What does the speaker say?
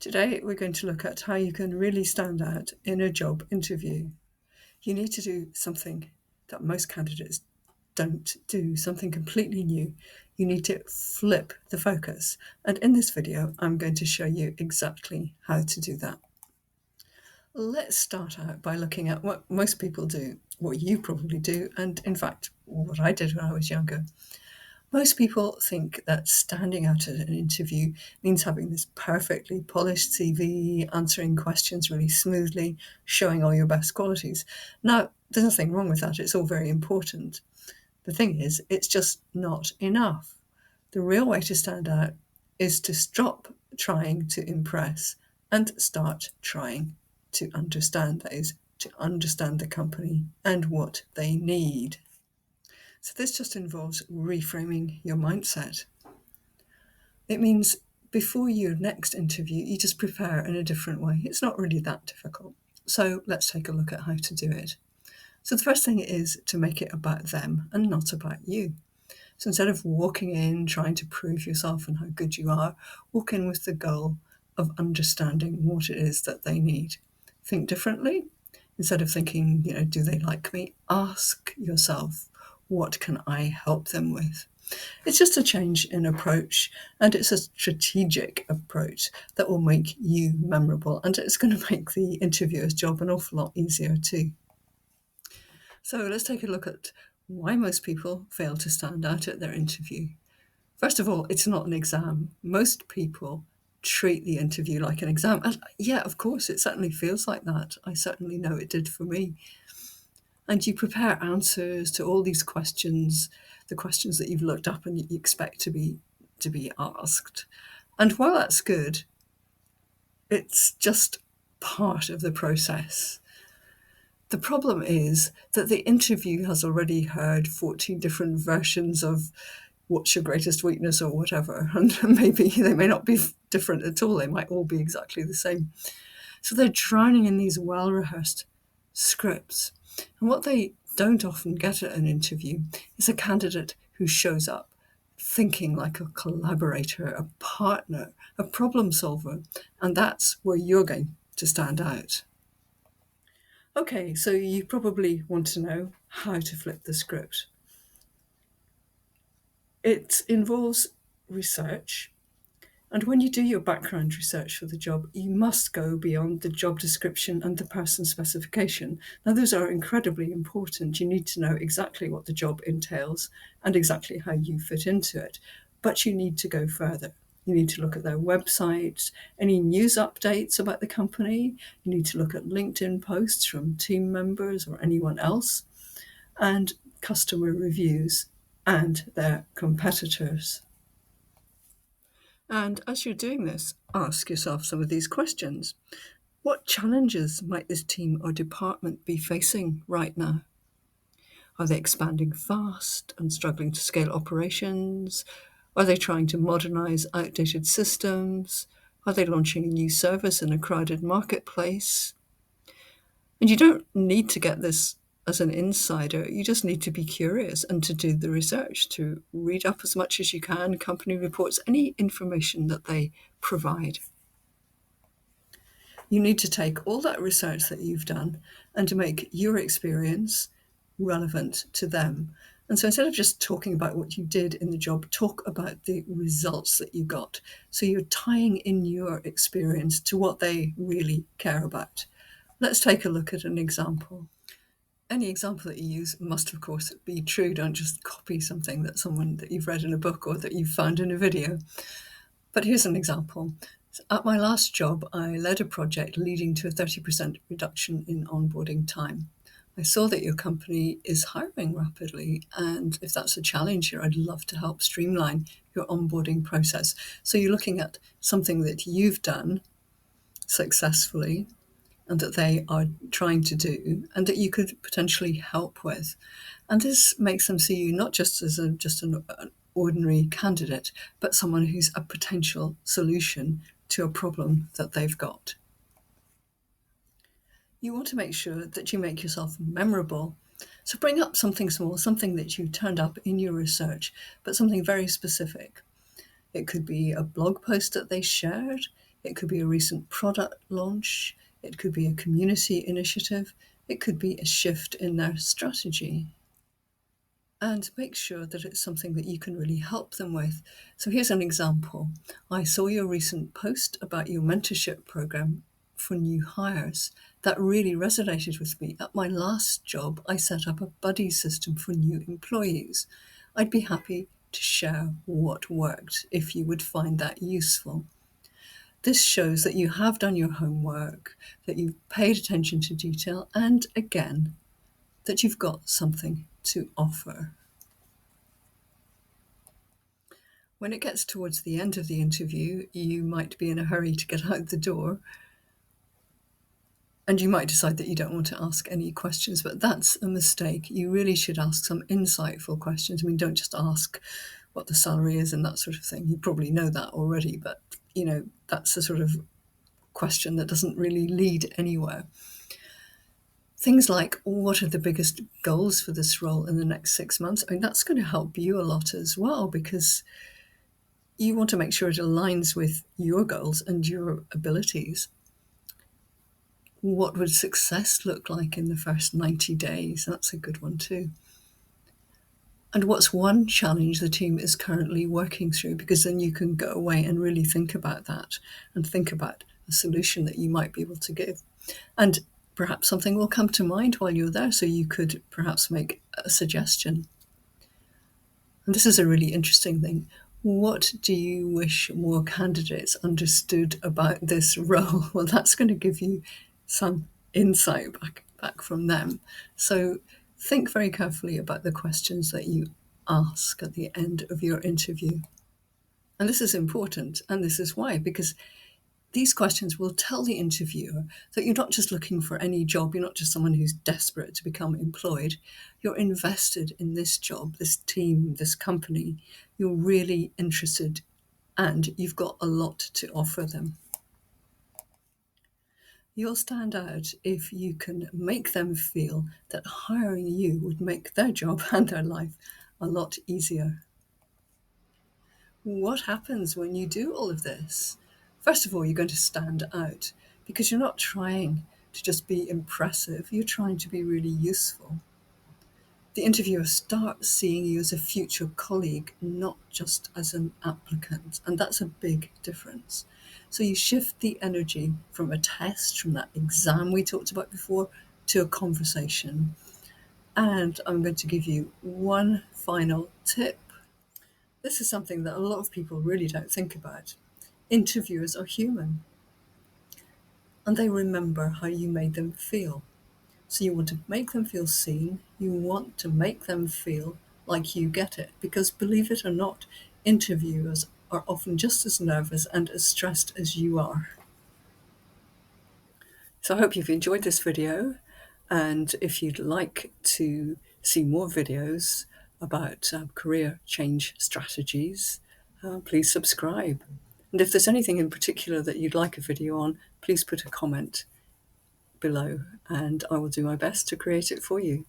Today, we're going to look at how you can really stand out in a job interview. You need to do something that most candidates don't do, something completely new. You need to flip the focus. And in this video, I'm going to show you exactly how to do that. Let's start out by looking at what most people do, what you probably do, and in fact, what I did when I was younger. Most people think that standing out at an interview means having this perfectly polished CV, answering questions really smoothly, showing all your best qualities. Now, there's nothing wrong with that. It's all very important. The thing is, it's just not enough. The real way to stand out is to stop trying to impress and start trying to understand. That is, to understand the company and what they need. So this just involves reframing your mindset. It means before your next interview, you just prepare in a different way. It's not really that difficult. So let's take a look at how to do it. So the first thing is to make it about them and not about you. So instead of walking in trying to prove yourself and how good you are, walk in with the goal of understanding what it is that they need. Think differently. Instead of thinking, do they like me? Ask yourself, what can I help them with? It's just a change in approach, and it's a strategic approach that will make you memorable, and it's going to make the interviewer's job an awful lot easier too. So let's take a look at why most people fail to stand out at their interview. First of all, it's not an exam. Most people treat the interview like an exam. And yeah, of course, it certainly feels like that. I certainly know it did for me. And you prepare answers to all these questions, the questions that you've looked up and you expect to be asked. And while that's good, it's just part of the process. The problem is that the interview has already heard 14 different versions of what's your greatest weakness or whatever, and maybe they may not be different at all. They might all be exactly the same. So they're drowning in these well-rehearsed scripts. And what they don't often get at an interview is a candidate who shows up thinking like a collaborator, a partner, a problem solver. And that's where you're going to stand out. Okay, so you probably want to know how to flip the script. It involves research. And when you do your background research for the job, you must go beyond the job description and the person specification. Now, those are incredibly important. You need to know exactly what the job entails and exactly how you fit into it. But you need to go further. You need to look at their website, any news updates about the company. You need to look at LinkedIn posts from team members or anyone else, and customer reviews and their competitors. And as you're doing this, ask yourself some of these questions. What challenges might this team or department be facing right now? Are they expanding fast and struggling to scale operations? Are they trying to modernize outdated systems? Are they launching a new service in a crowded marketplace? And you don't need to get this as an insider. You just need to be curious and to do the research, to read up as much as you can, company reports, any information that they provide. You need to take all that research that you've done and to make your experience relevant to them. And so instead of just talking about what you did in the job, talk about the results that you got. So you're tying in your experience to what they really care about. Let's take a look at an example. Any example that you use must, of course, be true. Don't just copy something that you've read in a book or that you've found in a video. But here's an example. At my last job, I led a project leading to a 30% reduction in onboarding time. I saw that your company is hiring rapidly, and if that's a challenge here, I'd love to help streamline your onboarding process. So you're looking at something that you've done successfully and that they are trying to do and that you could potentially help with. And this makes them see you not just as an ordinary candidate, but someone who's a potential solution to a problem that they've got. You want to make sure that you make yourself memorable. So bring up something small, something that you turned up in your research, but something very specific. It could be a blog post that they shared. It could be a recent product launch. It could be a community initiative. It could be a shift in their strategy. And make sure that it's something that you can really help them with. So here's an example. I saw your recent post about your mentorship program for new hires. That really resonated with me. At my last job, I set up a buddy system for new employees. I'd be happy to share what worked if you would find that useful. This shows that you have done your homework, that you've paid attention to detail, and again, that you've got something to offer. When it gets towards the end of the interview, you might be in a hurry to get out the door, and you might decide that you don't want to ask any questions, but that's a mistake. You really should ask some insightful questions. I mean, don't just ask what the salary is and that sort of thing. You probably know that already, but that's a sort of question that doesn't really lead anywhere. Things like, what are the biggest goals for this role in the next 6 months? I mean, that's going to help you a lot as well, because you want to make sure it aligns with your goals and your abilities. What would success look like in the first 90 days? That's a good one too. And what's one challenge the team is currently working through? Because then you can go away and really think about that and think about a solution that you might be able to give. And perhaps something will come to mind while you're there, so you could perhaps make a suggestion. And this is a really interesting thing. What do you wish more candidates understood about this role? Well, that's going to give you some insight back from them. So think very carefully about the questions that you ask at the end of your interview. And this is important, and this is why, because these questions will tell the interviewer that you're not just looking for any job, you're not just someone who's desperate to become employed, you're invested in this job, this team, this company, you're really interested, and you've got a lot to offer them. You'll stand out if you can make them feel that hiring you would make their job and their life a lot easier. What happens when you do all of this? First of all, you're going to stand out because you're not trying to just be impressive, you're trying to be really useful. The interviewer starts seeing you as a future colleague, not just as an applicant, and that's a big difference. So you shift the energy from a test, from that exam we talked about before, to a conversation. And I'm going to give you one final tip. This is something that a lot of people really don't think about. Interviewers are human, and they remember how you made them feel. So you want to make them feel seen, you want to make them feel like you get it, because believe it or not, interviewers are often just as nervous and as stressed as you are. So I hope you've enjoyed this video, and if you'd like to see more videos about career change strategies, please subscribe. And if there's anything in particular that you'd like a video on, please put a comment below and I will do my best to create it for you.